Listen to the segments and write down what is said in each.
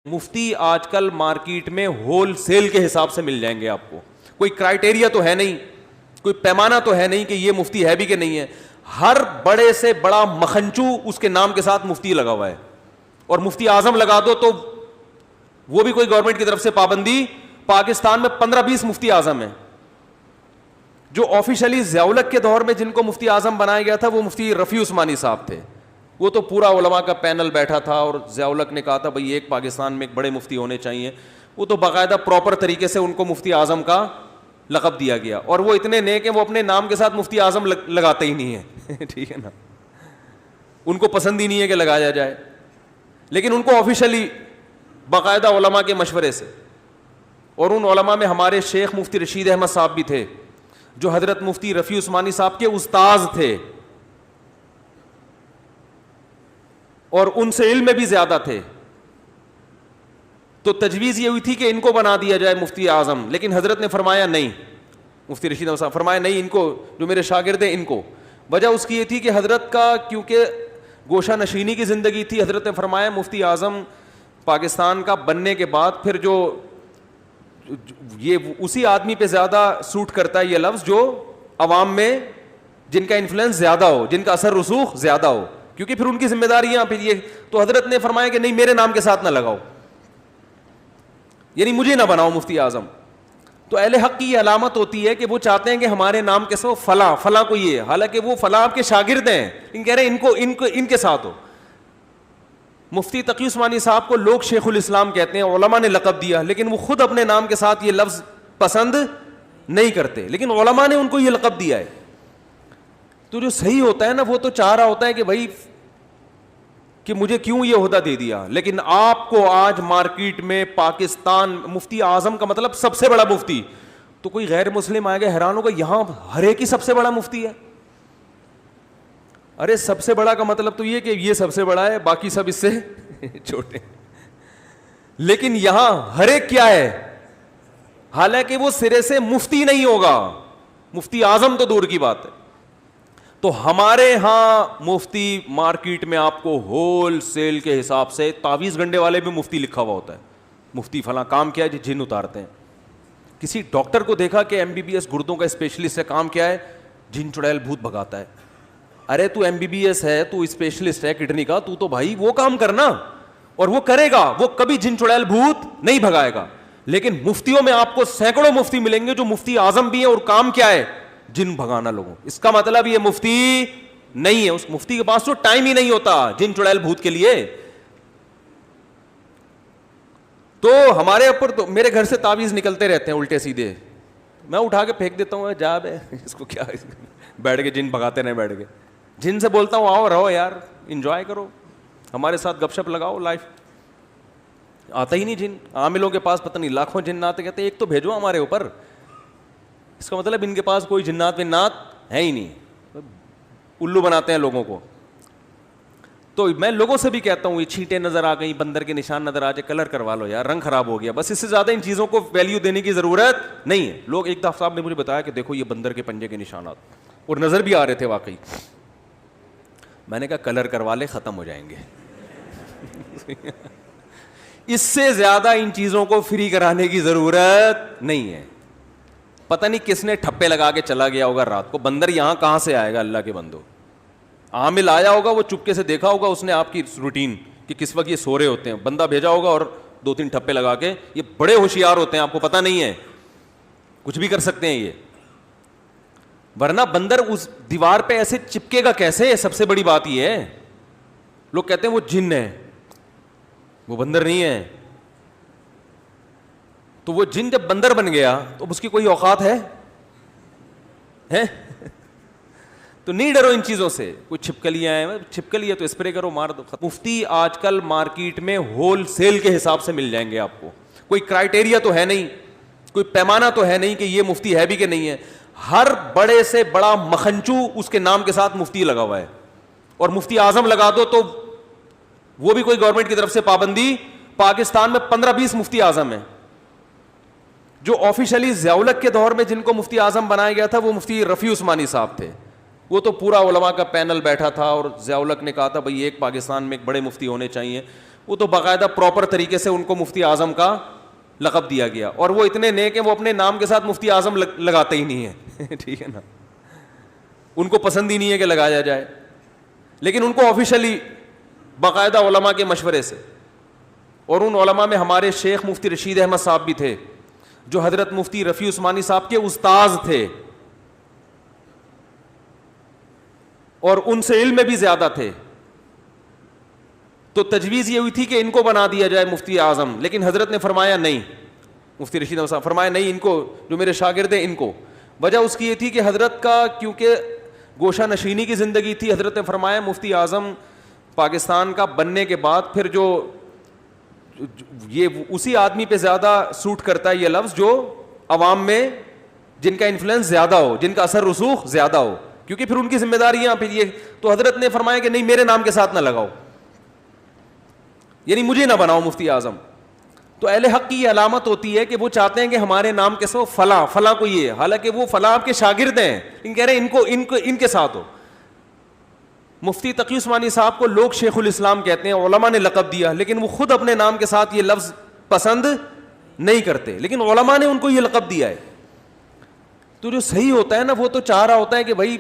مفتی آج کل مارکیٹ میں ہول سیل کے حساب سے مل جائیں گے آپ کو. کوئی کرائٹیریا تو ہے نہیں, کوئی پیمانہ تو ہے نہیں کہ یہ مفتی ہے بھی کہ نہیں ہے. ہر بڑے سے بڑا مکھنچو اس کے نام کے ساتھ مفتی لگا ہوا ہے, اور مفتی اعظم لگا دو تو وہ بھی کوئی گورنمنٹ کی طرف سے پابندی. پاکستان میں 15-20 مفتی اعظم ہیں. جو آفیشلی ضیاء الحق کے دور میں جن کو مفتی اعظم بنایا گیا تھا وہ مفتی رفیع عثمانی صاحب تھے. وہ تو پورا علماء کا پینل بیٹھا تھا اور ضیاء الحق نے کہا تھا بھائی ایک پاکستان میں ایک بڑے مفتی ہونے چاہیے. وہ تو باقاعدہ پراپر طریقے سے ان کو مفتی اعظم کا لقب دیا گیا, اور وہ اتنے نیک ہیں وہ اپنے نام کے ساتھ مفتی اعظم لگاتے ہی نہیں ہیں. ٹھیک ہے نا, ان کو پسند ہی نہیں ہے کہ لگایا جائے, لیکن ان کو آفیشلی باقاعدہ علماء کے مشورے سے. اور ان علماء میں ہمارے شیخ مفتی رشید احمد صاحب بھی تھے جو حضرت مفتی رفیع عثمانی صاحب کے استاذ تھے, اور ان سے علم میں بھی زیادہ تھے. تو تجویز یہ ہوئی تھی کہ ان کو بنا دیا جائے مفتی اعظم, لیکن حضرت نے فرمایا نہیں. مفتی رشید احمد صاحب فرمایا نہیں, ان کو جو میرے شاگرد ہیں ان کو. وجہ اس کی یہ تھی کہ حضرت کا کیونکہ گوشہ نشینی کی زندگی تھی, حضرت نے فرمایا مفتی اعظم پاکستان کا بننے کے بعد پھر جو یہ اسی آدمی پہ زیادہ سوٹ کرتا ہے یہ لفظ جو عوام میں جن کا انفلوئنس زیادہ ہو, جن کا اثر رسوخ زیادہ ہو, کیونکہ پھر ان کی ذمہ داریاں پھر یہ. تو حضرت نے فرمایا کہ نہیں میرے نام کے ساتھ نہ لگاؤ, یعنی مجھے نہ بناؤ مفتی اعظم. تو اہل حق کی یہ علامت ہوتی ہے کہ وہ چاہتے ہیں کہ ہمارے نام کے ساتھ فلاں فلاں کو یہ, حالانکہ وہ فلاں آپ کے شاگرد ہیں, لیکن کہہ رہے ہیں ان کے ساتھ ہو. مفتی تقی عثمانی صاحب کو لوگ شیخ الاسلام کہتے ہیں, علماء نے لقب دیا, لیکن وہ خود اپنے نام کے ساتھ یہ لفظ پسند نہیں کرتے, لیکن علماء نے ان کو یہ لقب دیا ہے. تو جو صحیح ہوتا ہے نا وہ تو چاہ رہا ہوتا ہے کہ بھائی کہ مجھے کیوں یہ عہدہ دے دیا. لیکن آپ کو آج مارکیٹ میں پاکستان مفتی اعظم کا مطلب سب سے بڑا مفتی, تو کوئی غیر مسلم آئے گا حیران ہوگا یہاں ہر ایک ہی سب سے بڑا مفتی ہے. ارے سب سے بڑا کا مطلب تو یہ کہ یہ سب سے بڑا ہے, باقی سب اس سے چھوٹے. لیکن یہاں ہر ایک کیا ہے, حالانکہ وہ سرے سے مفتی نہیں ہوگا, مفتی اعظم تو دور کی بات ہے. تو ہمارے ہاں مفتی مارکیٹ میں آپ کو ہول سیل کے حساب سے تعویذ گنڈے والے بھی مفتی لکھا ہوا ہوتا ہے. مفتی فلاں کام کیا ہے, جن اتارتے ہیں. کسی ڈاکٹر کو دیکھا کہ MBBS گردوں کا اسپیشلسٹ ہے, کام کیا ہے, جن چڑیل بھوت بھگاتا ہے. ارے تو MBBS ہے, تو اسپیشلسٹ ہے کڈنی کا, تو بھائی وہ کام کرنا, اور وہ کرے گا, وہ کبھی جن چڑیل بھوت نہیں بھگائے گا. لیکن مفتیوں میں آپ کو سینکڑوں مفتی ملیں گے جو مفتی اعظم بھی ہیں اور کام کیا ہے, جن بھگانا لوگوں. اس کا مطلب یہ مفتی نہیں ہے, اس مفتی کے پاس تو ٹائم ہی نہیں ہوتا جن چڑیل بھوت کے لیے. تو ہمارے اوپر تو میرے گھر سے تعویذ نکلتے رہتے ہیں الٹے سیدھے, میں اٹھا کے پھینک دیتا ہوں, جا بے اس کو کیا, بیٹھ کے جن بھگاتے رہے, بیٹھ کے جن سے بولتا ہوں آؤ رہو یار, انجوائے کرو, ہمارے ساتھ گپ شپ لگاؤ, لائف آتا ہی نہیں جن. عاملوں کے پاس پتہ نہیں لاکھوں جنات, کہتے ایک تو بھیجو ہمارے اوپر. اس کا مطلب ان کے پاس کوئی جنات ونات ہے ہی نہیں, الو بناتے ہیں لوگوں کو. تو میں لوگوں سے بھی کہتا ہوں یہ چھینٹیں نظر آ گئی, بندر کے نشان نظر آ جائے, کلر کروا لو یار, رنگ خراب ہو گیا, بس اس سے زیادہ ان چیزوں کو ویلیو دینے کی ضرورت نہیں ہے. لوگ ایک دفعہ صاحب نے مجھے بتایا کہ دیکھو یہ بندر کے پنجے کے نشانات, اور نظر بھی آ رہے تھے واقعی. میں نے کہا کلر کروا لے, ختم ہو جائیں گے. اس سے زیادہ ان چیزوں کو فری کرانے کی ضرورت نہیں ہے. پتہ نہیں کس نے ٹھپے لگا کے چلا گیا ہوگا رات کو, بندر یہاں کہاں سے آئے گا اللہ کے بندو. عامل آیا ہوگا, وہ چپکے سے دیکھا ہوگا اس نے آپ کی روٹین کہ کس وقت یہ سو رہے ہوتے ہیں, بندہ بھیجا ہوگا اور 2-3 ٹھپے لگا کے. یہ بڑے ہوشیار ہوتے ہیں, آپ کو پتہ نہیں ہے, کچھ بھی کر سکتے ہیں یہ. ورنہ بندر اس دیوار پہ ایسے چپکے گا کیسے, سب سے بڑی بات یہ ہے. لوگ کہتے ہیں وہ جن ہے, وہ بندر نہیں ہے. تو وہ جن جب بندر بن گیا تو اس کی کوئی اوقات ہے؟ تو نہیں ڈرو ان چیزوں سے. کوئی چھپکلیاں ہیں, چھپکلی ہے تو اسپرے کرو, مار دو. مفتی آج کل مارکیٹ میں ہول سیل کے حساب سے مل جائیں گے آپ کو. کوئی کرائٹیریا تو ہے نہیں, کوئی پیمانہ تو ہے نہیں کہ یہ مفتی ہے بھی کہ نہیں ہے. ہر بڑے سے بڑا مکھنچو اس کے نام کے ساتھ مفتی لگا ہوا ہے, اور مفتی اعظم لگا دو تو وہ بھی کوئی گورنمنٹ کی طرف سے پابندی. پاکستان میں 15-20 مفتی اعظم ہیں. جو آفیشلی ضیاء الحق کے دور میں جن کو مفتی اعظم بنایا گیا تھا وہ مفتی رفیع عثمانی صاحب تھے. وہ تو پورا علماء کا پینل بیٹھا تھا اور ضیاء الحق نے کہا تھا بھائی ایک پاکستان میں ایک بڑے مفتی ہونے چاہیے. وہ تو باقاعدہ پراپر طریقے سے ان کو مفتی اعظم کا لقب دیا گیا, اور وہ اتنے نیک ہیں وہ اپنے نام کے ساتھ مفتی اعظم لگاتے ہی نہیں ہیں ٹھیک ہے نا, ان کو پسند ہی نہیں ہے کہ لگایا جائے, لیکن ان کو آفیشلی باقاعدہ علماء کے مشورے سے. اور ان علماء میں ہمارے شیخ مفتی رشید احمد صاحب بھی تھے, جو حضرت مفتی رفیع عثمانی صاحب کے استاذ تھے, اور ان سے علم میں بھی زیادہ تھے. تو تجویز یہ ہوئی تھی کہ ان کو بنا دیا جائے مفتی اعظم, لیکن حضرت نے فرمایا نہیں, مفتی رشید احمد صاحب فرمایا نہیں, ان کو جو میرے شاگرد ہیں ان کو. وجہ اس کی یہ تھی کہ حضرت کا کیونکہ گوشہ نشینی کی زندگی تھی, حضرت نے فرمایا مفتی اعظم پاکستان کا بننے کے بعد پھر جو یہ اسی آدمی پہ زیادہ سوٹ کرتا ہے یہ لفظ جو عوام میں جن کا انفلوئنس زیادہ ہو, جن کا اثر رسوخ زیادہ ہو, کیونکہ پھر ان کی ذمہ داریاں پھر یہ. تو حضرت نے فرمایا کہ نہیں میرے نام کے ساتھ نہ لگاؤ, یعنی مجھے نہ بناؤ مفتی اعظم. تو اہل حق کی یہ علامت ہوتی ہے کہ وہ چاہتے ہیں کہ ہمارے نام کے ساتھ فلاں فلاں کو یہ, حالانکہ وہ فلاں آپ کے شاگرد ہیں, لیکن کہہ رہے ہیں ان کے ساتھ ہو. مفتی تقی عثمانی صاحب کو لوگ شیخ الاسلام کہتے ہیں, علماء نے لقب دیا, لیکن وہ خود اپنے نام کے ساتھ یہ لفظ پسند نہیں کرتے, لیکن علماء نے ان کو یہ لقب دیا ہے. تو جو صحیح ہوتا ہے نا وہ تو چاہ رہا ہوتا ہے کہ بھائی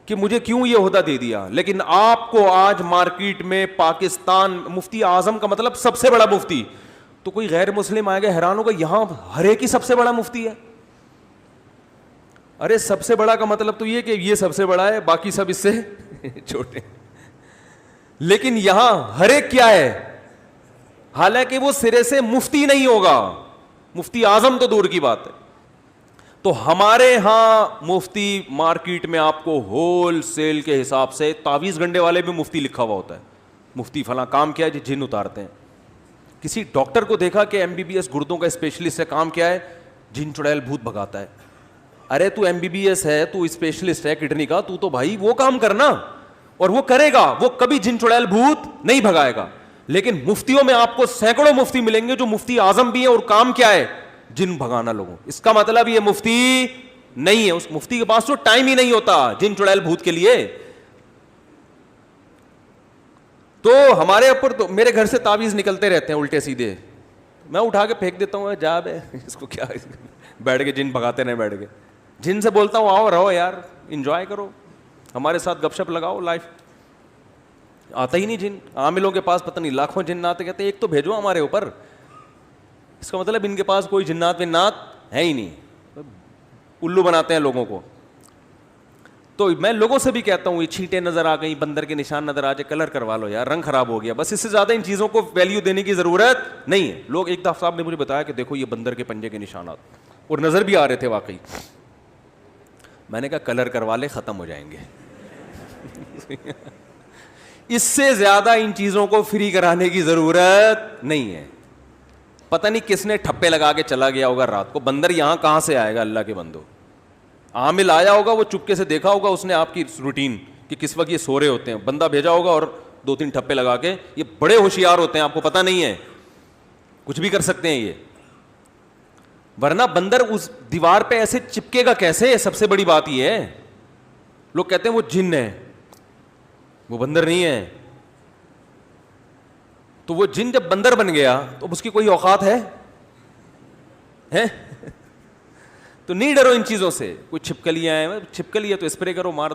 کہ مجھے کیوں یہ عہدہ دے دیا, لیکن آپ کو آج مارکیٹ میں پاکستان مفتی اعظم کا مطلب سب سے بڑا مفتی, تو کوئی غیر مسلم آئے گا حیران ہوگا یہاں ہر ایک ہی سب سے بڑا مفتی ہے. ارے سب سے بڑا کا مطلب تو یہ کہ یہ سب سے بڑا ہے, باقی سب اس سے چھوٹے, لیکن یہاں ہر ایک کیا ہے, حالانکہ وہ سرے سے مفتی نہیں ہوگا, مفتی اعظم تو دور کی بات ہے. تو ہمارے ہاں مفتی مارکیٹ میں آپ کو ہول سیل کے حساب سے, تعویذ گنڈے والے بھی مفتی لکھا ہوا ہوتا ہے, مفتی فلاں کام کیا ہے, جن اتارتے ہیں. کسی ڈاکٹر کو دیکھا کہ MBBS گردوں کا اسپیشلسٹ ہے, کام کیا ہے, جن چڑیل بھوت بھگاتا ہے. ارے تو MBBS ہے, تو اسپیشلسٹ ہے کڈنی کا, تو بھائی وہ کام کرنا, اور وہ کرے گا, وہ کبھی جن چڑیل بھوت نہیں بھگائے گا. لیکن مفتیوں میں آپ کو سینکڑوں مفتی ملیں گے جو مفتی اعظم بھی ہیں اور کام کیا ہے, جن بھگانا لوگوں. اس کا مطلب یہ مفتی نہیں ہے, اس مفتی کے پاس تو ٹائم ہی نہیں ہوتا جن چڑیل بھوت کے لیے. تو ہمارے اوپر تو میرے گھر سے تعویذ نکلتے رہتے ہیں الٹے سیدھے, میں اٹھا کے پھینک دیتا ہوں, جاب ہے اس کو کیا, بیٹھ کے جن بھگاتے رہے, بیٹھ کے جن سے بولتا ہوں آؤ رہو یار, انجوائے کرو, ہمارے ساتھ گپ شپ لگاؤ, لائف آتا ہی نہیں جن. عاملوں کے پاس پتہ نہیں لاکھوں جنات, کہتے ایک تو بھیجو ہمارے اوپر. اس کا مطلب ان کے پاس کوئی جنات ونات ہے ہی نہیں, الو بناتے ہیں لوگوں کو. تو میں لوگوں سے بھی کہتا ہوں یہ چھینٹیں نظر آ گئی, بندر کے نشان نظر آ جائے, کلر کروا لو یار, رنگ خراب ہو گیا, بس اس سے زیادہ ان چیزوں کو ویلیو دینے کی ضرورت نہیں ہے. لوگ ایک دفعہ صاحب نے مجھے بتایا کہ دیکھو یہ بندر کے پنجے کے نشانات, اور نظر بھی آ رہے تھے واقعی. میں نے کہا کلر کروا لے, ختم ہو جائیں گے. اس سے زیادہ ان چیزوں کو فری کرانے کی ضرورت نہیں ہے. پتہ نہیں کس نے ٹھپے لگا کے چلا گیا ہوگا رات کو, بندر یہاں کہاں سے آئے گا اللہ کے بندو. عامل آیا ہوگا, وہ چپکے سے دیکھا ہوگا اس نے آپ کی روٹین کہ کس وقت یہ سو رہے ہوتے ہیں, بندہ بھیجا ہوگا اور 2-3 ٹھپے لگا کے. یہ بڑے ہوشیار ہوتے ہیں, آپ کو پتہ نہیں ہے, کچھ بھی کر سکتے ہیں یہ. ورنہ بندر اس دیوار پہ ایسے چپکے گا کیسے, سب سے بڑی بات یہ ہے. لوگ کہتے ہیں وہ جن ہے, وہ بندر نہیں ہے. تو وہ جن جب بندر بن گیا تو اس کی کوئی اوقات ہے؟ تو نہیں ڈرو ان چیزوں سے. کوئی چھپکلیاں ہیں, چھپکلی ہے تو اسپرے کرو, مار دو.